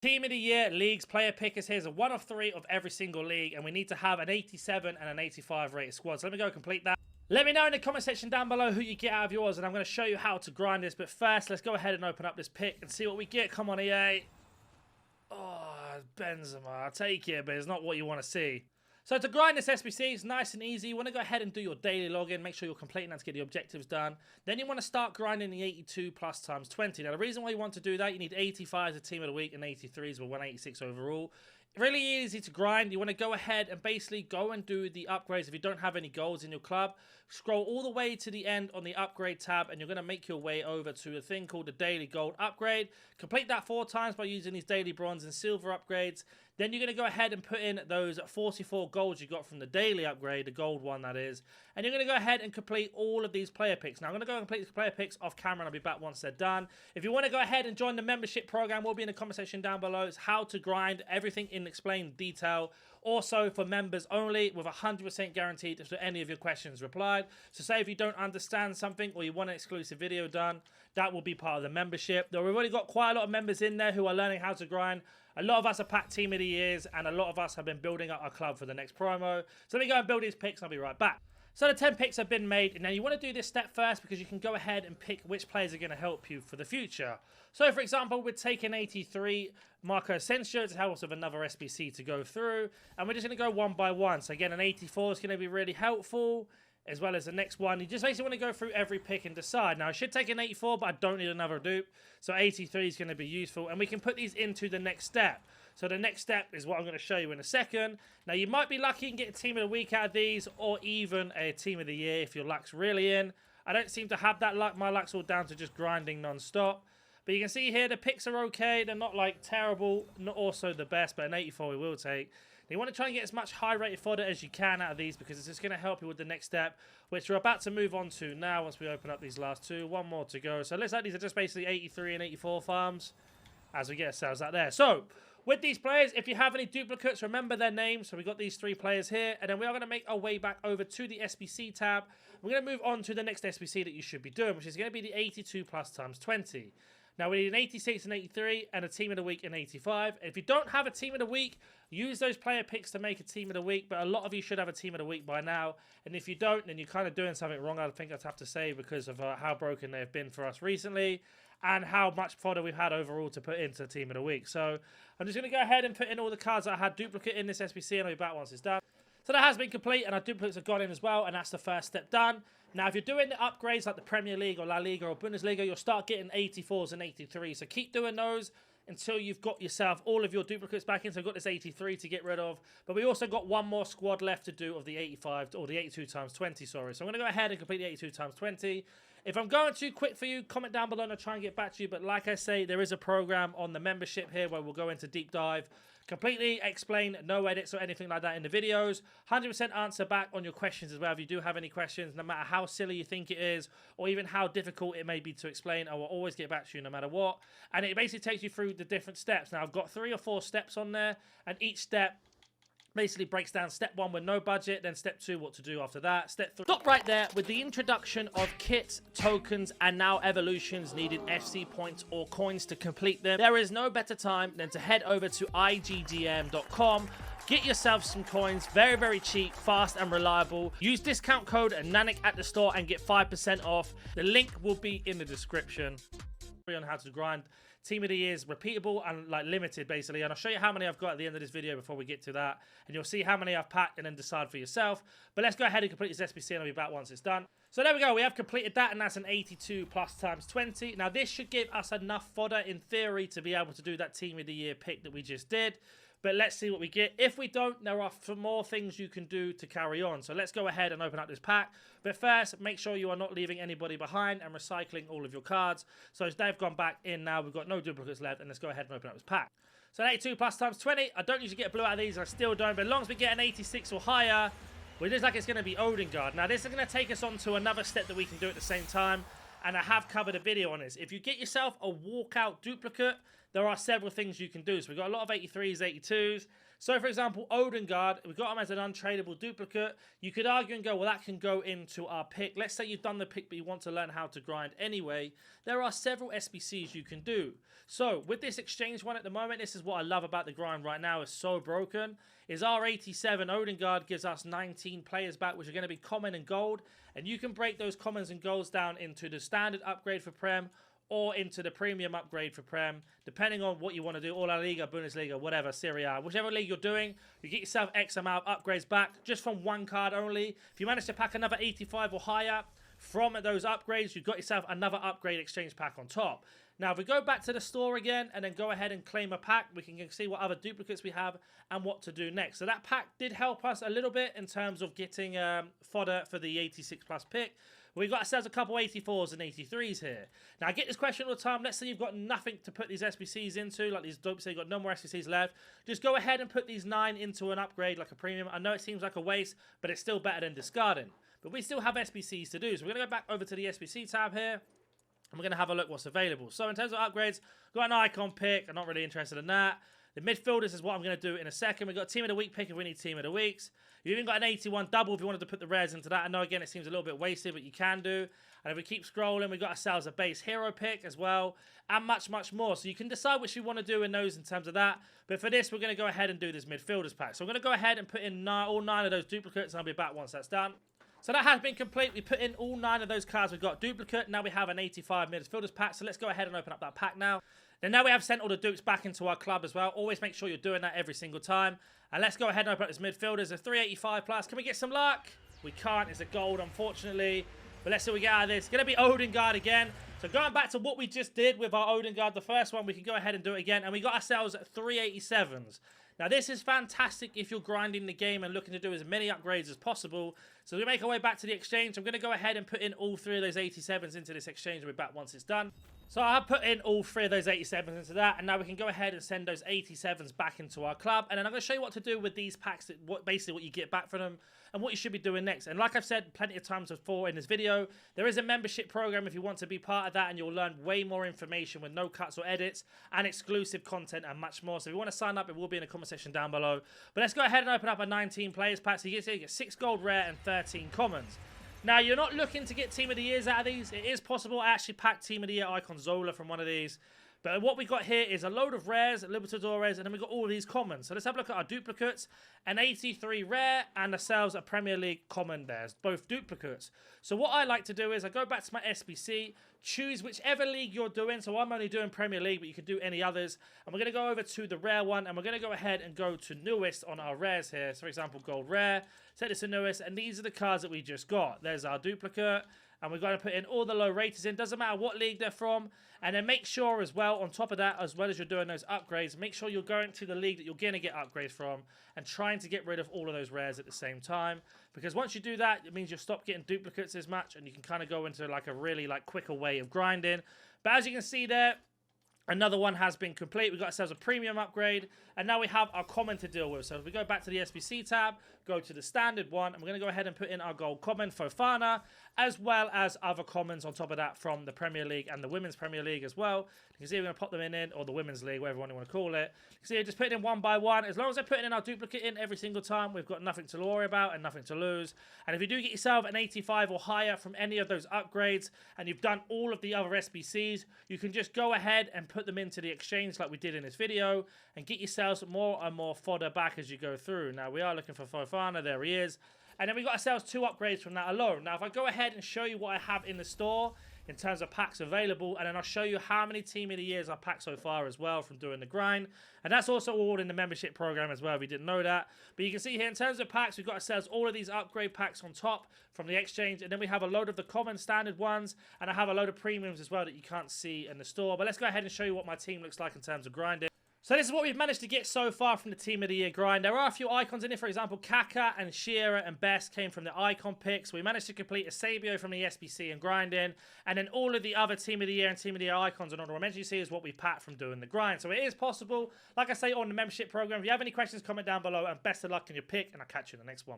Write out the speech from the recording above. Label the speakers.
Speaker 1: Team of the Year leagues player pickers. Here's a 1 of 3 of every single league, and we need to have an 87 and an 85 rated squad. So let me go complete that. Let me know in the comment section down below who you get out of yours, and I'm going to show you how to grind this. But first, let's go ahead and open up this pick and see what we get. Come on, EA. Oh, Benzema. I'll take it, but it's not what you want to see. So to grind this SBC, it's nice and easy. You want to go ahead and do your daily login. Make sure you're completing that to get the objectives done. Then you want to start grinding the 82 plus times 20. Now, the reason why you want to do that, you need 85 as a team of the week and 83s with 186 overall. Really easy to grind. You want to go ahead and basically go and do the upgrades. If you don't have any golds in your club, scroll all the way to the end on the upgrade tab, and you're going to make your way over to a thing called the daily gold upgrade. Complete that 4 times by using these daily bronze and silver upgrades. Then you're going to go ahead and put in those 44 golds you got from the daily upgrade, the gold one that is. And you're going to go ahead and complete all of these player picks. Now, I'm going to go and complete these player picks off camera, and I'll be back once they're done. If you want to go ahead and join the membership program, we'll be in the comment section down below. It's how to grind everything in explained detail. Also for members only, with 100% guaranteed to any of your questions replied. So say if you don't understand something or you want an exclusive video done, that will be part of the membership. Though we've already got quite a lot of members in there who are learning how to grind. A lot of us are packed team of the years, and a lot of us have been building up our club for the next promo. So let me go and build these picks, and I'll be right back. So the 10 picks have been made. Now you want to do this step first because you can go ahead and pick which players are going to help you for the future. So for example, we're taking 83 Marco Asensio to help us with another SBC to go through. And we're just going to go one by one. So again, an 84 is going to be really helpful, as well as the next one. You just basically want to go through every pick and decide. Now, I should take an 84, but I don't need another dupe. So 83 is going to be useful. And we can put these into the next step. So the next step is what I'm going to show you in a second. Now, you might be lucky and get a team of the week out of these, or even a team of the year if your luck's really in. I don't seem to have that luck. My luck's all down to just grinding non-stop. But you can see here the picks are okay. They're not like terrible, not also the best, but an 84 we will take. You want to try and get as much high-rated fodder as you can out of these because it's just going to help you with the next step, which we're about to move on to now once we open up these last two. One more to go. So it looks like these are just basically 83 and 84 farms as we get ourselves out there. So with these players, if you have any duplicates, remember their names. So we've got these 3 players here, and then we are going to make our way back over to the SBC tab. We're going to move on to the next SBC that you should be doing, which is going to be the 82 plus times 20. Now, we need an 86 and 83 and a team of the week in 85. If you don't have a team of the week, use those player picks to make a team of the week. But a lot of you should have a team of the week by now. And if you don't, then you're kind of doing something wrong, I think I'd have to say, because of how broken they've been for us recently and how much fodder we've had overall to put into the team of the week. So I'm just going to go ahead and put in all the cards that I had duplicate in this SBC, and I'll be back once it's done. So that has been complete, and our duplicates have gone in as well, and that's the first step done. Now, if you're doing the upgrades like the Premier League or La Liga or Bundesliga, you'll start getting 84s and 83s. So keep doing those until you've got yourself all of your duplicates back in. So I've got this 83 to get rid of. But we also got one more squad left to do of the 85, or the 82 times 20, sorry. So I'm going to go ahead and complete the 82 times 20. If I'm going too quick for you, comment down below and I'll try and get back to you. But like I say, there is a program on the membership here where we'll go into deep dive, completely explain, no edits or anything like that in the videos. 100% answer back on your questions as well. If you do have any questions, no matter how silly you think it is, or even how difficult it may be to explain, I will always get back to you no matter what. And it basically takes you through the different steps. Now, I've got 3 or 4 steps on there, and each step basically breaks down step 1 with no budget, then step 2 what to do after that, step 3. Stop right there with the introduction of kits, tokens, and now evolutions needed FC points or coins to complete them. There is no better time than to head over to igdm.com. Get yourself some coins, very, very cheap, fast, and reliable. Use discount code NANIC at the store and get 5% off. The link will be in the description. On how to grind. Team of the year is repeatable and like limited basically, and I'll show you how many I've got at the end of this video before we get to that, and you'll see how many I've packed and then decide for yourself. But let's go ahead and complete this SBC and I'll be back once it's done. So there we go, we have completed that, and that's an 82 plus times 20. Now this should give us enough fodder in theory to be able to do that team of the year pick that we just did. But let's see what we get. If we don't, there are some more things you can do to carry on. So let's go ahead and open up this pack. But first, make sure you are not leaving anybody behind and recycling all of your cards. So as they've gone back in now, we've got no duplicates left. And let's go ahead and open up this pack. So 82 plus times 20. I don't usually get a blue out of these. I still don't. But as long as we get an 86 or higher, it looks like it's going to be Odegaard. Now this is going to take us on to another step that we can do at the same time. And I have covered a video on this. If you get yourself a walkout duplicate, there are several things you can do. So we've got a lot of 83s, 82s. So, for example, Odegaard, we've got him as an untradeable duplicate. You could argue and go, well, that can go into our pick. Let's say you've done the pick, but you want to learn how to grind anyway. There are several SBCs you can do. So, with this exchange one at the moment, this is what I love about the grind right now. It's so broken. Is our 87 Odegaard gives us 19 players back, which are going to be common and gold. And you can break those commons and golds down into the standard upgrade for Prem, or into the premium upgrade for Prem, depending on what you want to do. All La Liga, Bundesliga, whatever, Serie A. Whichever league you're doing, you get yourself X amount of upgrades back, just from one card only. If you manage to pack another 85 or higher from those upgrades, you've got yourself another upgrade exchange pack on top. Now, if we go back to the store again, and then go ahead and claim a pack, we can see what other duplicates we have, and what to do next. So that pack did help us a little bit in terms of getting fodder for the 86 plus pick. We've got ourselves a couple 84s and 83s here. Now, I get this question all the time. Let's say you've got nothing to put these SBCs into, like these dopes, say you've got no more SBCs left. Just go ahead and put these 9 into an upgrade, like a premium. I know it seems like a waste, but it's still better than discarding. But we still have SBCs to do. So we're going to go back over to the SBC tab here, and we're going to have a look what's available. So in terms of upgrades, got an icon pick. I'm not really interested in that. The midfielders is what I'm going to do in a second. We've got team of the week pick if we need team of the weeks. You've even got an 81 double if you wanted to put the rares into that. I know, again, it seems a little bit wasted, but you can do. And if we keep scrolling, we've got ourselves a base hero pick as well, and much, much more. So you can decide what you want to do in those in terms of that. But for this, we're going to go ahead and do this midfielders pack. So I'm going to go ahead and put in all 9 of those duplicates, and I'll be back once that's done. So that has been complete. We put in all 9 of those cards. We've got duplicate. Now we have an 85 midfielders pack. So let's go ahead and open up that pack now. Then now we have sent all the dupes back into our club as well. Always make sure you're doing that every single time. And let's go ahead and open up this midfielders. A 385 plus. Can we get some luck? We can't. It's a gold, unfortunately. But let's see what we get out of this. It's going to be Odegaard again. So going back to what we just did with our Odegaard, the first one, we can go ahead and do it again. And we got ourselves 387s. Now, this is fantastic if you're grinding the game and looking to do as many upgrades as possible. So we make our way back to the exchange. I'm going to go ahead and put in all 3 of those 87s into this exchange. We'll be back once it's done. So I have put in all 3 of those 87s into that, and now we can go ahead and send those 87s back into our club. And then I'm going to show you what to do with these packs, basically what you get back from them, and what you should be doing next. And like I've said plenty of times before in this video, there is a membership program if you want to be part of that, and you'll learn way more information with no cuts or edits, and exclusive content, and much more. So if you want to sign up, it will be in the comment section down below. But let's go ahead and open up a 19 players pack. So you get 6 gold rare and 13 commons. Now, you're not looking to get Team of the Years out of these. It is possible. I actually packed Team of the Year icon Zola from one of these. But what we got here is a load of rares, Libertadores, and then we got all of these commons. So let's have a look at our duplicates. An 83 rare and ourselves a Premier League common there. Both duplicates. So what I like to do is I go back to my SBC, choose whichever league you're doing. So I'm only doing Premier League, but you can do any others. And we're going to go over to the rare one, and we're going to go ahead and go to newest on our rares here. So for example, gold rare, set this to newest, and these are the cards that we just got. There's our duplicate. And we're going to put in all the low raters in. Doesn't matter what league they're from. And then make sure as well, on top of that, as well as you're doing those upgrades, make sure you're going to the league that you're going to get upgrades from and trying to get rid of all of those rares at the same time. Because once you do that, it means you'll stop getting duplicates as much, and you can kind of go into like a really quicker way of grinding. But as you can see there, another one has been complete. We've got ourselves a premium upgrade, and now we have our common to deal with. So if we go back to the SBC tab, go to the standard one, and we're going to go ahead and put in our gold common, Fofana, as well as other commons on top of that from the Premier League and the Women's Premier League as well. You can see we're going to pop them in, or the Women's League, whatever one you want to call it. You can see just putting in one by one. As long as they're putting in our duplicate in every single time, we've got nothing to worry about and nothing to lose. And if you do get yourself an 85 or higher from any of those upgrades, and you've done all of the other SBCs, you can just go ahead and put them into the exchange like we did in this video, and get yourselves more and more fodder back as you go through. Now, we are looking for Fofana. There he is. And then we got ourselves 2 upgrades from that alone. Now, if I go ahead and show you what I have in the store in terms of packs available, and then I'll show you how many Team of the Years I've packed so far as well from doing the grind. And that's also all in the membership program as well, if you didn't know that. But you can see here, in terms of packs, we've got ourselves all of these upgrade packs on top from the exchange. And then we have a load of the common standard ones, and I have a load of premiums as well that you can't see in the store. But let's go ahead and show you what my team looks like in terms of grinding. So this is what we've managed to get so far from the Team of the Year grind. There are a few icons in here. For example, Kaka and Shearer and Best came from the icon picks. We managed to complete a Sabio from the SBC and grinding. And then all of the other Team of the Year and Team of the Year icons and honorable mention you see is what we packed from doing the grind. So it is possible. Like I say, on the membership program. If you have any questions, comment down below. And best of luck in your pick. And I'll catch you in the next one.